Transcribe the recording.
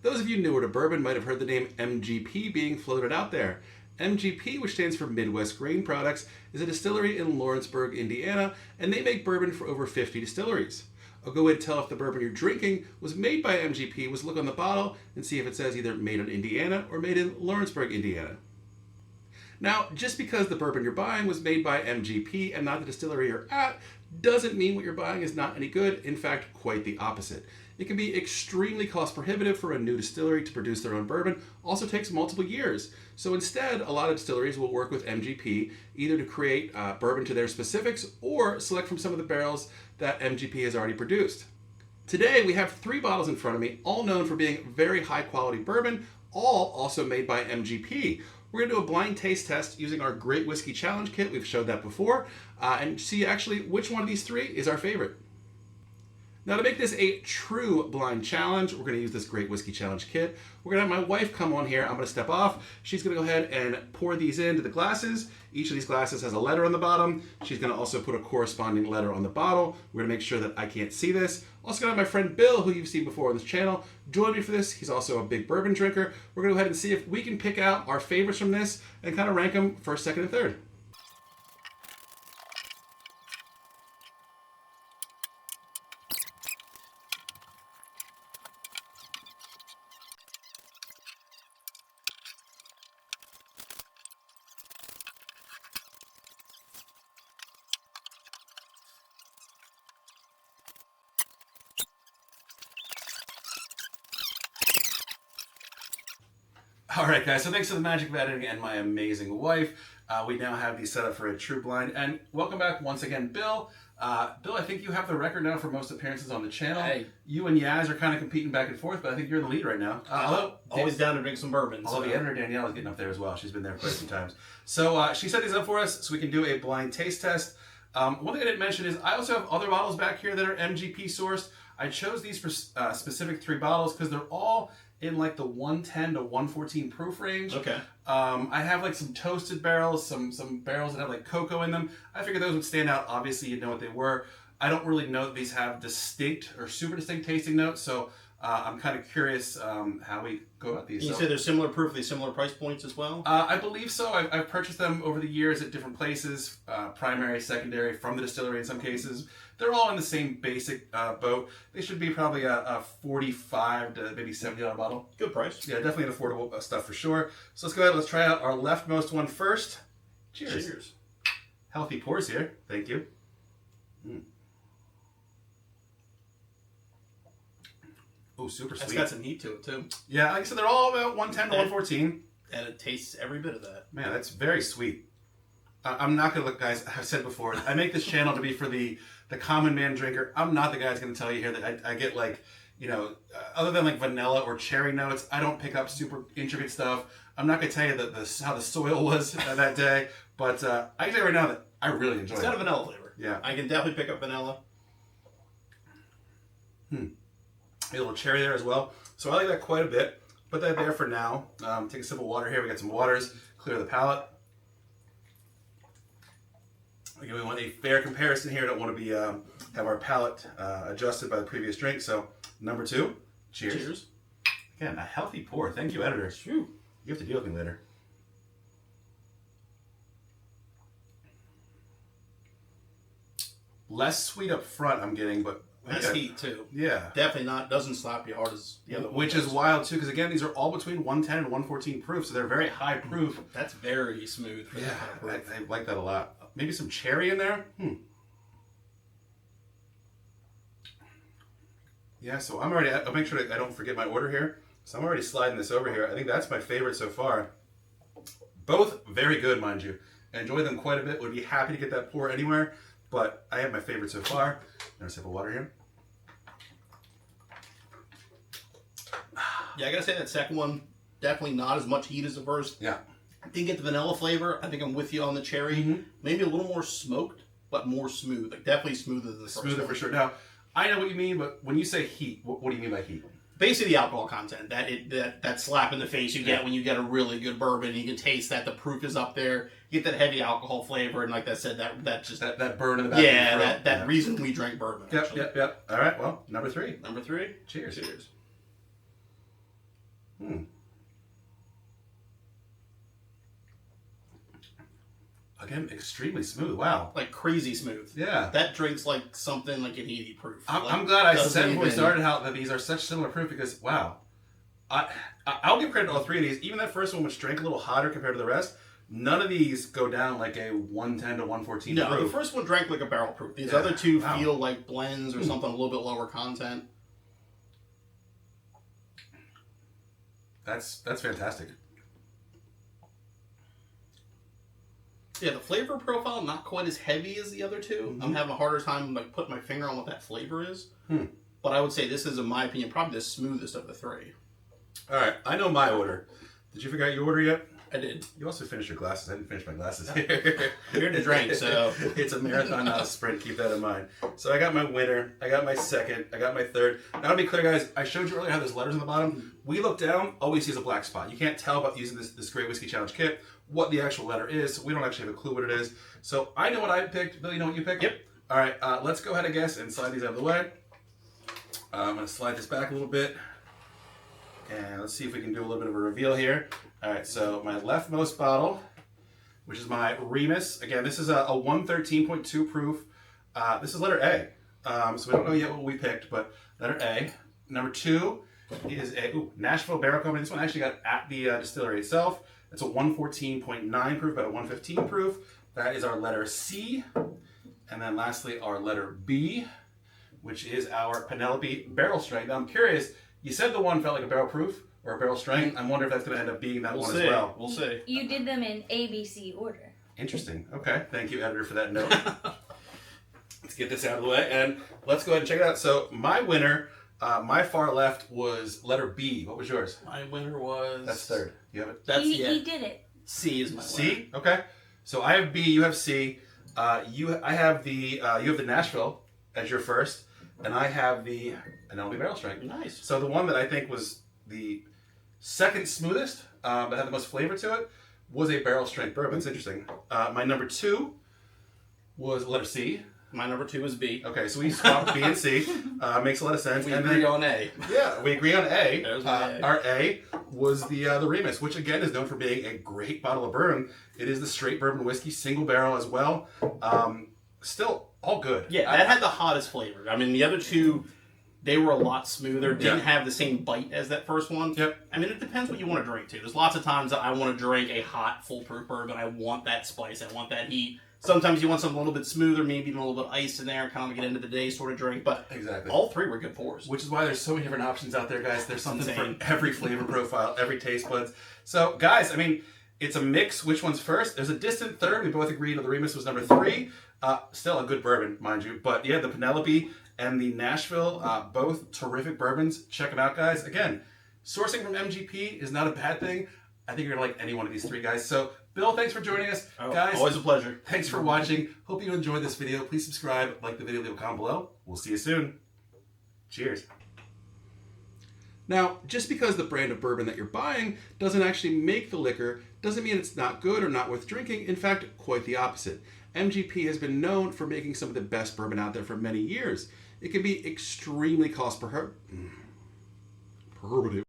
Those of you newer to bourbon might have heard the name MGP being floated out there. MGP, which stands for Midwest Grain Products, is a distillery in Lawrenceburg, Indiana, and they make bourbon for over 50 distilleries. A good way to tell if the bourbon you're drinking was made by MGP was look on the bottle and see if it says either made in Indiana or made in Lawrenceburg, Indiana. Now, just because the bourbon you're buying was made by MGP and not the distillery you're at, doesn't mean what you're buying is not any good. In fact, quite the opposite. It can be extremely cost prohibitive for a new distillery to produce their own bourbon. Also takes multiple years. So instead, a lot of distilleries will work with MGP either to create bourbon to their specifics or select from some of the barrels that MGP has already produced. Today, we have 3 bottles in front of me, all known for being very high quality bourbon, all also made by MGP. We're going to do a blind taste test using our Great Whiskey Challenge kit. We've showed that before. And see actually which one of these 3 is our favorite. Now to make this a true blind challenge, we're going to use this Great Whiskey Challenge kit. We're going to have my wife come on here. I'm going to step off. She's going to go ahead and pour these into the glasses. Each of these glasses has a letter on the bottom. She's going to also put a corresponding letter on the bottle. We're going to make sure that I can't see this. Also going to have my friend Bill, who you've seen before on this channel, join me for this. He's also a big bourbon drinker. We're going to go ahead and see if we can pick out our favorites from this and kind of rank them first, second, and third. All right, guys, so thanks to the magic of editing and my amazing wife, we now have these set up for a true blind. And welcome back once again, Bill. Bill, I think you have the record now for most appearances on the channel. Hey. You and Yaz are kind of competing back and forth, but I think you're in the lead right now. Always down to drink some bourbon. Although the editor, Danielle, is getting up there as well. She's been there quite some times. So she set these up for us so we can do a blind taste test. One thing I didn't mention is I also have other bottles back here that are MGP sourced. I chose these for specific 3 bottles because they're all in like the 110 to 114 proof range. Okay. I have like some toasted barrels, some barrels that have like cocoa in them. I figured those would stand out. Obviously, you'd know what they were. I don't really know that these have distinct or super distinct tasting notes, so I'm kind of curious how we go about these. You say they're similar proof, they similar price points as well? I believe so. I've purchased them over the years at different places, primary, secondary, from the distillery in some cases. They're all in the same basic boat. They should be probably a $45 to maybe $70 bottle. Good price. Yeah, definitely an affordable stuff for sure. So let's go ahead. Let's try out our leftmost one first. Cheers. Cheers. Healthy pours here. Thank you. Oh, super sweet. It's got some heat to it too. Yeah, like I said, they're all about 110 to 114. And it tastes every bit of that. Man, that's very sweet. I'm not going to look, guys, I've said before, I make this channel to be for the common man drinker. I'm not the guy that's going to tell you here that I get like, you know, other than like vanilla or cherry notes, I don't pick up super intricate stuff. I'm not going to tell you that how the soil was that day, but I can tell you right now that I really enjoy it. It's got a vanilla flavor. Yeah. I can definitely pick up vanilla. A little cherry there as well. So I like that quite a bit. Put that there for now. Take a sip of water here. We got some waters. Clear the palate. Again, we want a fair comparison here. Don't want to be have our palate adjusted by the previous drink. So number 2. Cheers. Cheers. Again, a healthy pour. Thank you, editor. Phew. You have to deal with me later. Less sweet up front I'm getting, but Less heat too. Yeah. Definitely not. Doesn't slap you hard as the other one. Which is wild too, because again, these are all between 110 and 114 proof, so they're very high proof. That's very smooth. For that kind of proof. I like that a lot. Maybe some cherry in there. Yeah, so I'm already. I'll make sure I don't forget my order here. So I'm already sliding this over here. I think that's my favorite so far. Both very good, mind you. I enjoy them quite a bit. Would be happy to get that pour anywhere, but I have my favorite so far. Another sip of water here. Yeah, I gotta say that second one, definitely not as much heat as the first. Yeah. I didn't get the vanilla flavor. I think I'm with you on the cherry. Maybe a little more smoked, but more smooth. Like definitely smoother than the first Smoother one. for sure. Now, I know what you mean, but when you say heat, what do you mean by heat? Basically the alcohol content, that slap in the face you get when you get a really good bourbon. You can taste that the proof is up there. You get that heavy alcohol flavor, and like I said, that burn in the back. Yeah, that reason we drink bourbon. Yep. All right, well, number 3. Number 3. Cheers. Again, extremely smooth. Wow. Like crazy smooth. Yeah. That drink's like something like an 80 proof. I'm glad I said before we started how that these are such similar proof because, wow. I'll give credit to all three of these. Even that first one, which drank a little hotter compared to the rest, none of these go down like a 110 to 114 no, proof. the first one drank like a barrel proof. These other two feel like blends or something a little bit lower content. That's fantastic. Yeah, the flavor profile not quite as heavy as the other two. I'm having a harder time like putting my finger on what that flavor is. But I would say this is, in my opinion, probably the smoothest of the three. All right, I know my order. Did you figure out your order yet? I did. You also finished your glasses. I didn't finish my glasses. I'm here to drink, so it's a marathon, not a sprint. Keep that in mind. So I got my winner. I got my second. I got my third. Now to be clear, guys, I showed you earlier how there's letters on the bottom. We look down, all we see is a black spot. You can't tell about using this Great Whiskey Challenge kit what the actual letter is. So we don't actually have a clue what it is. So I know what I picked. Billy, you know what you picked? Yep. All right, let's go ahead and guess and slide these out of the way. I'm going to slide this back a little bit. And let's see if we can do a little bit of a reveal here. All right, so my leftmost bottle, which is my Remus. Again, this is a 113.2 proof. This is letter A. So we don't know yet what we picked, but letter A. Number 2 is a Nashville Barrel Company. This one I actually got at the distillery itself. It's a 114.9 proof, about a 115 proof. That is our letter C. And then lastly, our letter B, which is our Penelope Barrel Strength. Now I'm curious, you said the one felt like a barrel proof or a barrel strength. I wonder if that's going to end up being that one as well. We'll see. You did them in ABC order. Interesting. Okay. Thank you, editor, for that note. Let's get this out of the way and let's go ahead and check it out. So my winner, my far left, was letter B. What was yours? My winner was... That's third. You have it? That's He did it. C is my winner. C? Okay. So I have B, you have C. You have the Nashville as your first, and I have the Penelope Barrel Strength. Nice. So the one that I think was the second smoothest, that had the most flavor to it, was a barrel strength bourbon. It's interesting. My number 2 was letter C. My number 2 is B. Okay, so we swapped B and C. Makes a lot of sense. We and agree then, on A. Yeah, we agree on A. There's my A. Our A was the Remus, which again is known for being a great bottle of bourbon. It is the straight bourbon whiskey, single barrel as well. Still all good. Yeah, that had the hottest flavor. I mean, the other two, they were a lot smoother. Didn't have the same bite as that first one. Yep. I mean, it depends what you want to drink too. There's lots of times that I want to drink a hot, full-proof bourbon. I want that spice. I want that heat. Sometimes you want something a little bit smoother, maybe even a little bit of ice in there, kind of get into the day sort of drink. But exactly, all three were good pours. Which is why there's so many different options out there, guys. There's something for every flavor profile, every taste buds. So, guys, I mean, it's a mix. Which one's first? There's a distant third. We both agreed that the Remus was number 3. Still a good bourbon, mind you. But yeah, the Penelope and the Nashville, both terrific bourbons. Check them out, guys. Again, sourcing from MGP is not a bad thing. I think you're going to like any one of these 3 guys. So, Bill, thanks for joining us. Guys, always a pleasure. Thanks for watching. Hope you enjoyed this video. Please subscribe, like the video, leave a comment below. We'll see you soon. Cheers. Now, just because the brand of bourbon that you're buying doesn't actually make the liquor doesn't mean it's not good or not worth drinking. In fact, quite the opposite. MGP has been known for making some of the best bourbon out there for many years. It can be extremely cost prohibitive.